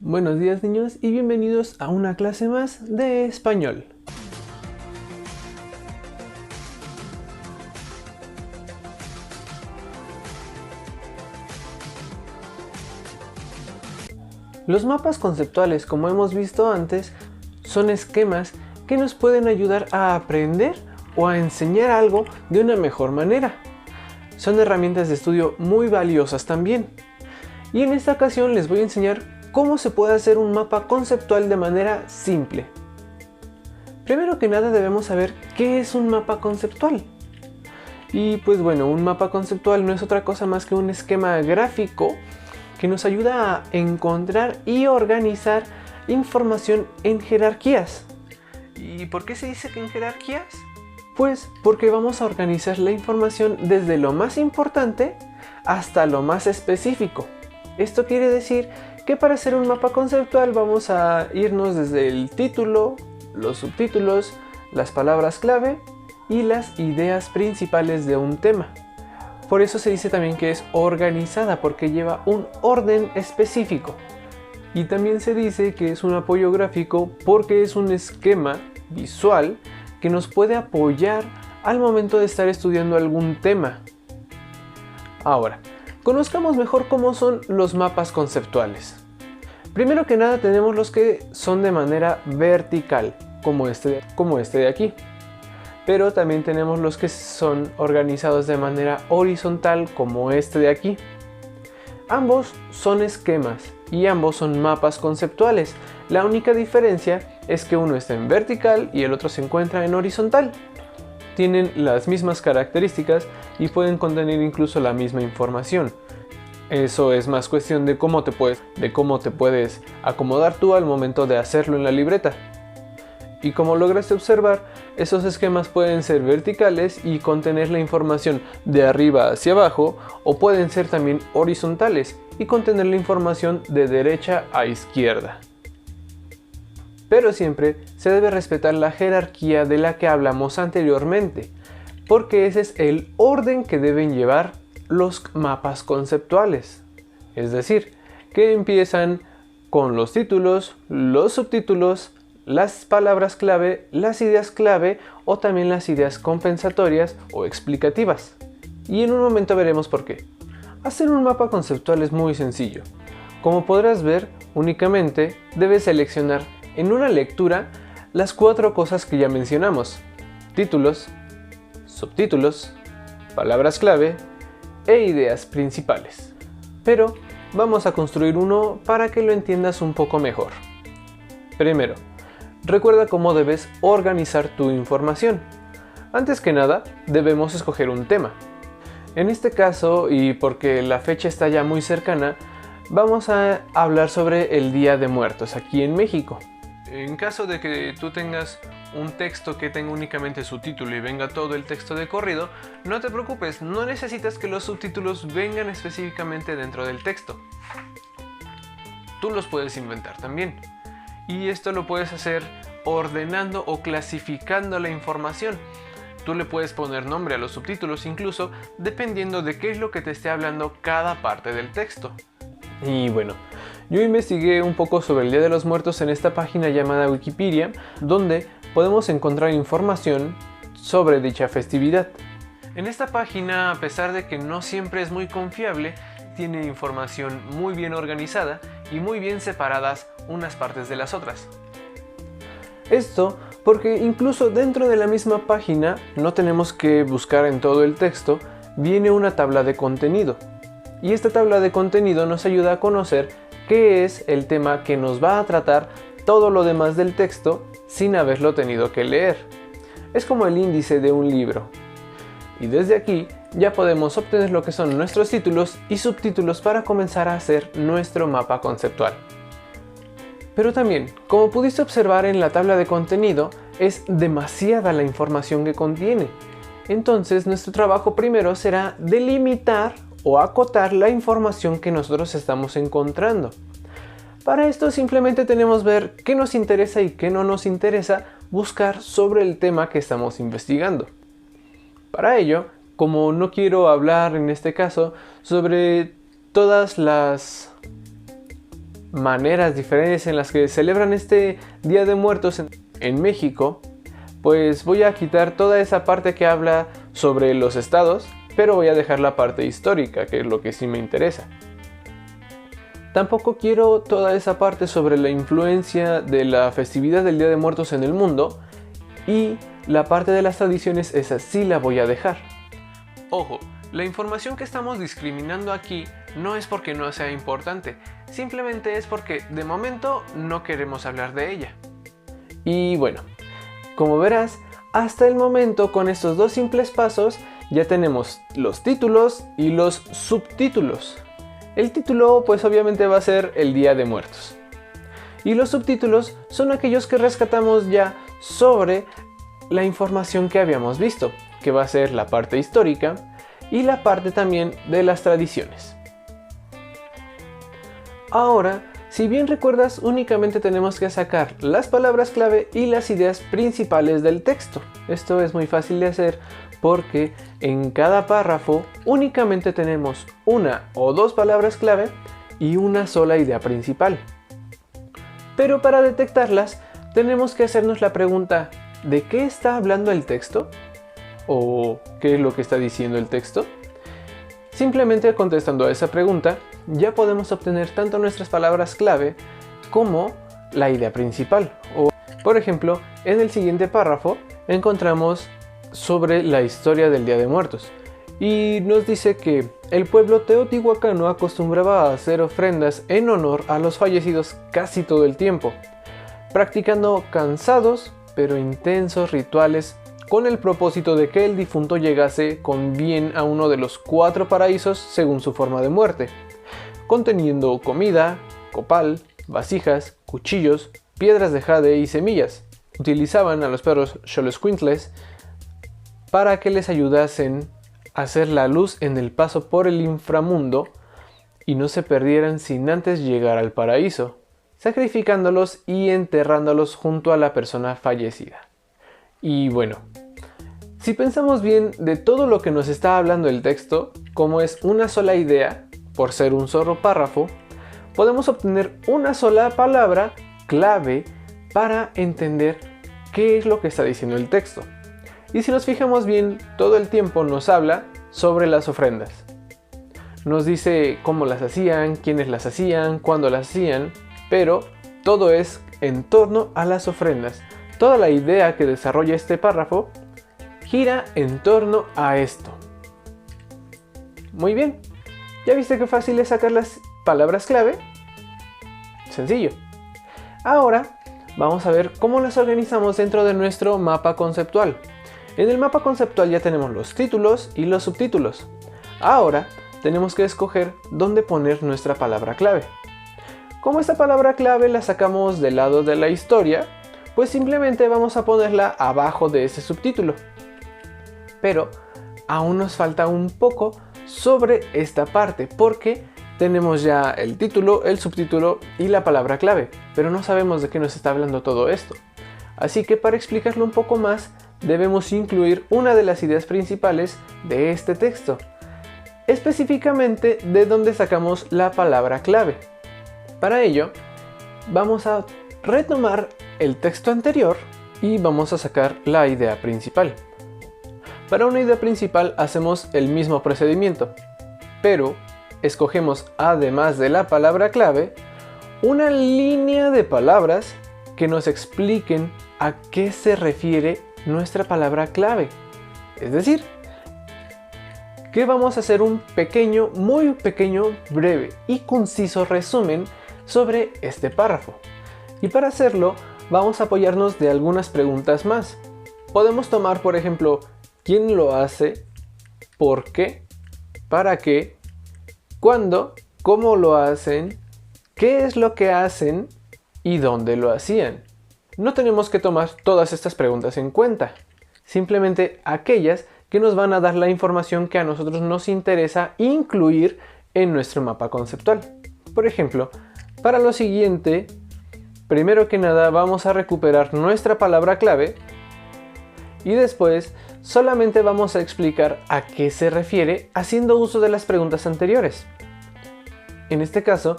Buenos días niños y bienvenidos a una clase más de español. Los mapas conceptuales, como hemos visto antes, son esquemas que nos pueden ayudar a aprender o a enseñar algo de una mejor manera. Son herramientas de estudio muy valiosas también. Y en esta ocasión les voy a enseñar cómo se puede hacer un mapa conceptual de manera simple. Primero que nada debemos saber qué es un mapa conceptual. Y pues bueno, un mapa conceptual no es otra cosa más que un esquema gráfico que nos ayuda a encontrar y organizar información en jerarquías. ¿Y por qué se dice que en jerarquías? Pues porque vamos a organizar la información desde lo más importante hasta lo más específico. Esto quiere decir que para hacer un mapa conceptual vamos a irnos desde el título, los subtítulos, las palabras clave y las ideas principales de un tema. Por eso se dice también que es organizada, porque lleva un orden específico. Y también se dice que es un apoyo gráfico porque es un esquema visual que nos puede apoyar al momento de estar estudiando algún tema. Ahora, conozcamos mejor cómo son los mapas conceptuales. Primero que nada tenemos los que son de manera vertical, como este de aquí. Pero también tenemos los que son organizados de manera horizontal, como este de aquí. Ambos son esquemas y ambos son mapas conceptuales. La única diferencia es que uno está en vertical y el otro se encuentra en horizontal. Tienen las mismas características y pueden contener incluso la misma información. Eso es más cuestión de cómo te puedes acomodar tú al momento de hacerlo en la libreta. Y como lograste observar, esos esquemas pueden ser verticales y contener la información de arriba hacia abajo, o pueden ser también horizontales y contener la información de derecha a izquierda. Pero siempre se debe respetar la jerarquía de la que hablamos anteriormente, porque ese es el orden que deben llevar los mapas conceptuales. Es decir, que empiezan con los títulos, los subtítulos, las palabras clave, las ideas clave o también las ideas compensatorias o explicativas. Y en un momento veremos por qué. Hacer un mapa conceptual es muy sencillo. Como podrás ver, únicamente debes seleccionar en una lectura las 4 cosas que ya mencionamos: títulos, subtítulos, palabras clave e ideas principales. Pero vamos a construir uno para que lo entiendas un poco mejor. Primero, recuerda cómo debes organizar tu información. Antes que nada, debemos escoger un tema. En este caso, y porque la fecha está ya muy cercana, vamos a hablar sobre el Día de Muertos aquí en México. En caso de que tú tengas un texto que tenga únicamente su título y venga todo el texto de corrido, no te preocupes, no necesitas que los subtítulos vengan específicamente dentro del texto. Tú los puedes inventar también. Y esto lo puedes hacer ordenando o clasificando la información. Tú le puedes poner nombre a los subtítulos incluso, dependiendo de qué es lo que te esté hablando cada parte del texto. Y bueno, yo investigué un poco sobre el Día de los Muertos en esta página llamada Wikipedia, donde podemos encontrar información sobre dicha festividad. En esta página, a pesar de que no siempre es muy confiable, tiene información muy bien organizada y muy bien separadas unas partes de las otras. Esto porque incluso dentro de la misma página, no tenemos que buscar en todo el texto, viene una tabla de contenido. Y esta tabla de contenido nos ayuda a conocer qué es el tema que nos va a tratar todo lo demás del texto sin haberlo tenido que leer. Es como el índice de un libro. Y desde aquí ya podemos obtener lo que son nuestros títulos y subtítulos para comenzar a hacer nuestro mapa conceptual. Pero también, como pudiste observar en la tabla de contenido, es demasiada la información que contiene. Entonces nuestro trabajo primero será delimitar o acotar la información que nosotros estamos encontrando. Para esto simplemente tenemos que ver qué nos interesa y qué no nos interesa buscar sobre el tema que estamos investigando. Para ello, como no quiero hablar en este caso sobre todas las maneras diferentes en las que celebran este Día de Muertos en México, pues voy a quitar toda esa parte que habla sobre los estados, pero voy a dejar la parte histórica, que es lo que sí me interesa. Tampoco quiero toda esa parte sobre la influencia de la festividad del Día de Muertos en el mundo, y la parte de las tradiciones, esa sí la voy a dejar. Ojo, la información que estamos discriminando aquí no es porque no sea importante, simplemente es porque de momento no queremos hablar de ella. Y bueno, como verás, hasta el momento con estos dos simples pasos ya tenemos los títulos y los subtítulos. El título pues obviamente va a ser el Día de Muertos. Y los subtítulos son aquellos que rescatamos ya sobre la información que habíamos visto, que va a ser la parte histórica y la parte también de las tradiciones. Ahora, si bien recuerdas, únicamente tenemos que sacar las palabras clave y las ideas principales del texto. Esto es muy fácil de hacer porque en cada párrafo únicamente tenemos una o dos palabras clave y una sola idea principal. Pero para detectarlas, tenemos que hacernos la pregunta: ¿de qué está hablando el texto? ¿O qué es lo que está diciendo el texto? Simplemente contestando a esa pregunta, ya podemos obtener tanto nuestras palabras clave como la idea principal. O, por ejemplo, en el siguiente párrafo encontramos sobre la historia del Día de Muertos. Y nos dice que el pueblo teotihuacano acostumbraba a hacer ofrendas en honor a los fallecidos casi todo el tiempo, practicando cansados pero intensos rituales con el propósito de que el difunto llegase con bien a uno de los 4 paraísos según su forma de muerte, conteniendo comida, copal, vasijas, cuchillos, piedras de jade y semillas. Utilizaban a los perros xoloscuintles para que les ayudasen a hacer la luz en el paso por el inframundo y no se perdieran sin antes llegar al paraíso, sacrificándolos y enterrándolos junto a la persona fallecida. Y bueno, si pensamos bien de todo lo que nos está hablando el texto, como es una sola idea, por ser un solo párrafo, podemos obtener una sola palabra clave para entender qué es lo que está diciendo el texto. Y si nos fijamos bien, todo el tiempo nos habla sobre las ofrendas. Nos dice cómo las hacían, quiénes las hacían, cuándo las hacían, pero todo es en torno a las ofrendas. Toda la idea que desarrolla este párrafo gira en torno a esto. Muy bien, ¿ya viste qué fácil es sacar las palabras clave? Sencillo. Ahora vamos a ver cómo las organizamos dentro de nuestro mapa conceptual. En el mapa conceptual ya tenemos los títulos y los subtítulos. Ahora tenemos que escoger dónde poner nuestra palabra clave. Como esta palabra clave la sacamos del lado de la historia, pues simplemente vamos a ponerla abajo de ese subtítulo. Pero aún nos falta un poco sobre esta parte, porque tenemos ya el título, el subtítulo y la palabra clave, pero no sabemos de qué nos está hablando todo esto. Así que para explicarlo un poco más, debemos incluir una de las ideas principales de este texto, específicamente de dónde sacamos la palabra clave. Para ello, vamos a retomar el texto anterior y vamos a sacar la idea principal. Para una idea principal hacemos el mismo procedimiento, pero escogemos, además de la palabra clave, una línea de palabras que nos expliquen a qué se refiere nuestra palabra clave. Es decir, que vamos a hacer un pequeño, muy pequeño, breve y conciso resumen sobre este párrafo. Y para hacerlo, vamos a apoyarnos de algunas preguntas más. Podemos tomar, por ejemplo, ¿quién lo hace? ¿Por qué? ¿Para qué? ¿Cuándo? ¿Cómo lo hacen? ¿Qué es lo que hacen? ¿Y dónde lo hacían? No tenemos que tomar todas estas preguntas en cuenta, simplemente aquellas que nos van a dar la información que a nosotros nos interesa incluir en nuestro mapa conceptual. Por ejemplo, para lo siguiente, primero que nada vamos a recuperar nuestra palabra clave y después solamente vamos a explicar a qué se refiere haciendo uso de las preguntas anteriores. En este caso,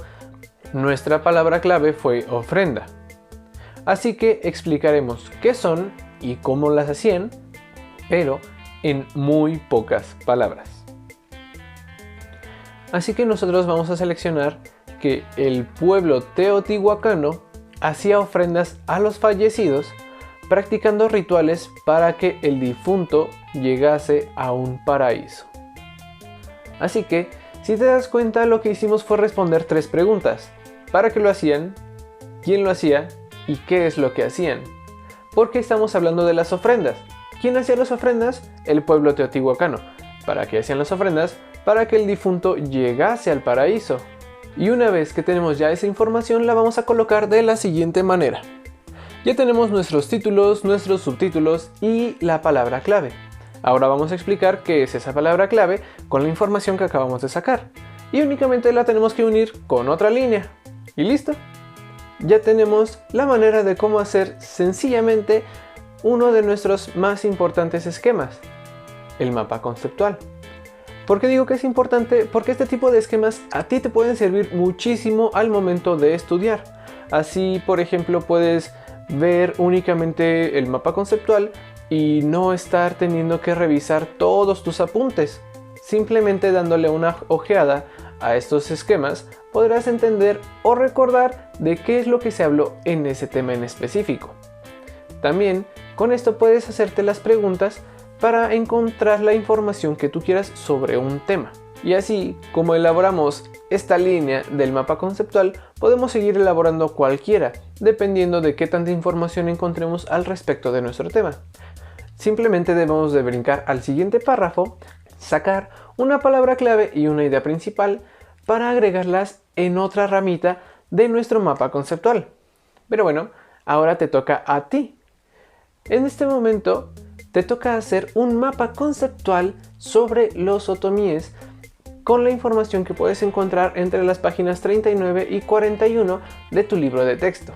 Nuestra palabra clave fue ofrenda. Así que explicaremos qué son y cómo las hacían, pero en muy pocas palabras. Así que nosotros vamos a seleccionar que el pueblo teotihuacano hacía ofrendas a los fallecidos, practicando rituales para que el difunto llegase a un paraíso. Así que, si te das cuenta, lo que hicimos fue responder 3 preguntas. ¿Para qué lo hacían? ¿Quién lo hacía? ¿Y qué es lo que hacían? Porque estamos hablando de las ofrendas. ¿Quién hacía las ofrendas? El pueblo teotihuacano. ¿Para qué hacían las ofrendas? Para que el difunto llegase al paraíso. Y una vez que tenemos ya esa información, la vamos a colocar de la siguiente manera. Ya tenemos nuestros títulos, nuestros subtítulos y la palabra clave. Ahora vamos a explicar qué es esa palabra clave con la información que acabamos de sacar. Y únicamente la tenemos que unir con otra línea. ¿Y listo? Ya tenemos la manera de cómo hacer sencillamente uno de nuestros más importantes esquemas, el mapa conceptual. ¿Por qué digo que es importante? Porque este tipo de esquemas a ti te pueden servir muchísimo al momento de estudiar. Así, por ejemplo, puedes ver únicamente el mapa conceptual y no estar teniendo que revisar todos tus apuntes. Simplemente dándole una ojeada a estos esquemas podrás entender o recordar de qué es lo que se habló en ese tema en específico. También con esto puedes hacerte las preguntas para encontrar la información que tú quieras sobre un tema. Y así como elaboramos esta línea del mapa conceptual, podemos seguir elaborando cualquiera, dependiendo de qué tanta información encontremos al respecto de nuestro tema. Simplemente debemos de brincar al siguiente párrafo, sacar una palabra clave y una idea principal para agregarlas en otra ramita de nuestro mapa conceptual. Pero bueno, ahora te toca a ti. En este momento te toca hacer un mapa conceptual sobre los otomíes con la información que puedes encontrar entre las páginas 39 y 41 de tu libro de texto.